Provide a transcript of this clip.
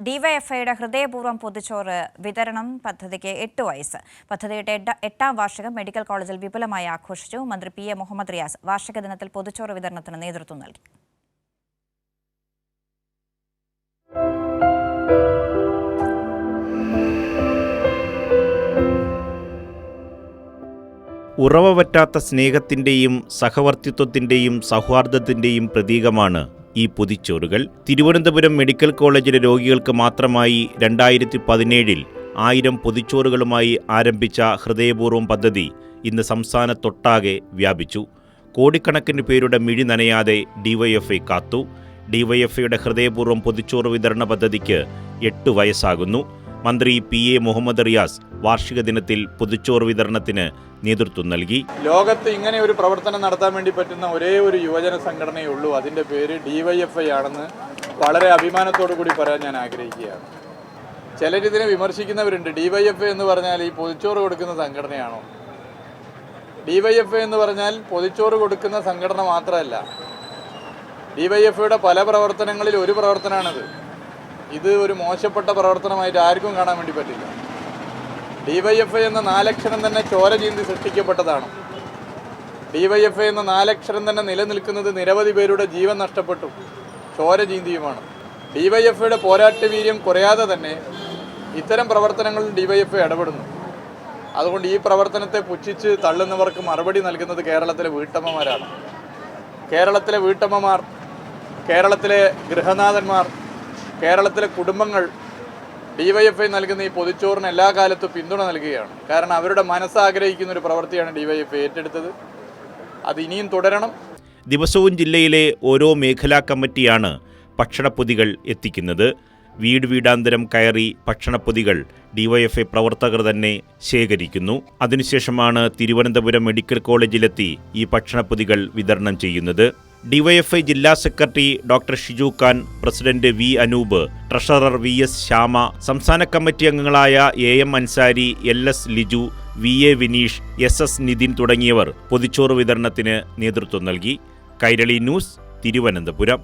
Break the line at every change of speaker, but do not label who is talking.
ഡിവൈഎഫ്ഐയുടെ ഹൃദയപൂർവ്വം പൊതിച്ചോറ് വിതരണം പദ്ധതിക്ക് 8 വയസ്സ്. പദ്ധതിയുടെ 8ാം വാർഷികം മെഡിക്കൽ കോളേജിൽ വിപുലമായി ആഘോഷിച്ചു. മന്ത്രി പി.എ. മുഹമ്മദ് റിയാസ് വാർഷിക ദിനത്തിൽ പൊതിച്ചോറ് വിതരണത്തിന് നേതൃത്വം നൽകി.
ഉറവപറ്റാത്ത സ്നേഹത്തിന്റെയും സഹവർത്തിത്വത്തിന്റെയും സൗഹാർദ്ദത്തിന്റെയും പ്രതീകമാണ് ഈ പൊതിച്ചോറുകൾ. തിരുവനന്തപുരം മെഡിക്കൽ കോളേജിലെ രോഗികൾക്ക് മാത്രമായി 2017-ൽ 1000 പൊതിച്ചോറുകളുമായി ആരംഭിച്ച ഹൃദയപൂർവ്വം പദ്ധതി ഇന്ന് സംസ്ഥാനത്തൊട്ടാകെ വ്യാപിച്ചു. കോടിക്കണക്കിന് പേരുടെ മിഴി നനയാതെ ഡിവൈഎഫ്ഐ കാത്തു. ഡിവൈഎഫ്ഐയുടെ ഹൃദയപൂർവ്വം പൊതിച്ചോറ് വിതരണ പദ്ധതിക്ക് 8 വയസ്സാകുന്നു. മന്ത്രി പി.എ. മുഹമ്മദ് റിയാസ് വാർഷിക ദിനത്തിൽ പൊതിച്ചോറ് വിതരണത്തിന് നേതൃത്വം നൽകി.
ലോകത്ത് ഇങ്ങനെ ഒരു പ്രവർത്തനം നടത്താൻ വേണ്ടി പറ്റുന്ന ഒരേ ഒരു യുവജന സംഘടനയേ ഉള്ളൂ. അതിൻ്റെ പേര് ഡിവൈഎഫ്ഐ ആണെന്ന് വളരെ അഭിമാനത്തോടു കൂടി പറയാൻ ഞാൻ ആഗ്രഹിക്കുകയാണ്. ചിലരിതിനെ വിമർശിക്കുന്നവരുണ്ട്. ഡിവൈഎഫ്ഐ എന്ന് പറഞ്ഞാൽ ഈ പൊതിച്ചോറ് കൊടുക്കുന്ന സംഘടനയാണോ? ഡിവൈഎഫ്ഐ എന്ന് പറഞ്ഞാൽ പൊതിച്ചോറ് കൊടുക്കുന്ന സംഘടന മാത്രമല്ല. ഡിവൈഎഫ്ഐയുടെ പല പ്രവർത്തനങ്ങളിൽ ഒരു പ്രവർത്തനമാണിത്. ഇത് ഒരു മോശപ്പെട്ട പ്രവർത്തനമായിട്ട് ആർക്കും കാണാൻ വേണ്ടി പറ്റില്ല. ഡിവൈഎഫ്ഐ എന്ന 4 അക്ഷരം തന്നെ ചോര ചീന്തി സൃഷ്ടിക്കപ്പെട്ടതാണ്. ഡിവൈഎഫ്ഐ എന്ന 4 അക്ഷരം തന്നെ നിലനിൽക്കുന്നത് നിരവധി പേരുടെ ജീവൻ നഷ്ടപ്പെട്ടു ചോര ചീന്തിയുമാണ്. ഡിവൈഎഫ്ഐയുടെ പോരാട്ട വീര്യം കുറയാതെ തന്നെ ഇത്തരം പ്രവർത്തനങ്ങളിൽ ഡിവൈഎഫ്ഐ ഇടപെടുന്നു. അതുകൊണ്ട് ഈ പ്രവർത്തനത്തെ പുച്ഛിച്ച് തള്ളുന്നവർക്ക് മറുപടി നൽകുന്നത് കേരളത്തിലെ വീട്ടമ്മമാരാണ്. കേരളത്തിലെ വീട്ടമ്മമാർ, കേരളത്തിലെ ഗൃഹനാഥന്മാർ, കേരളത്തിലെ കുടുംബങ്ങൾ ഡിവൈഎഫ്ഐ നൽകുന്ന ഈ പൊതിച്ചോറിന് എല്ലാ കാലത്തും പിന്തുണ നൽകുകയാണ്. കാരണം അവരുടെ മനസ്സാഗ്രഹിക്കുന്ന ഒരു പ്രവൃത്തിയാണ് ഡിവൈഎഫ്ഐ ഏറ്റെടുത്തത്. അത് ഇനിയും തുടരണം.
ദിവസവും ജില്ലയിലെ ഓരോ മേഖലാ കമ്മിറ്റിയാണ് ഭക്ഷണപ്പൊതികൾ എത്തിക്കുന്നത്. വീട് വീടാന്തരം കയറി ഭക്ഷണപ്പൊതികൾ ഡിവൈഎഫ്ഐ പ്രവർത്തകർ തന്നെ ശേഖരിക്കുന്നു. അതിനുശേഷമാണ് തിരുവനന്തപുരം മെഡിക്കൽ കോളേജിലെത്തി ഈ ഭക്ഷണപ്പൊതികൾ വിതരണം ചെയ്യുന്നത്. ഡിവൈഎഫ്ഐ ജില്ലാ secretary doctor Shiju Khan, president V Anoop, treasurer VS. Shyama, സംസ്ഥാന കമ്മിറ്റി അംഗങ്ങളായ AM. Ansari, LS. Liju, VA. Vineesh, SS. Nithin തുടങ്ങിയവർ പൊതിച്ചോറ് വിതരണത്തിന് നേതൃത്വം നൽകി. കൈരളി ന്യൂസ്, തിരുവനന്തപുരം.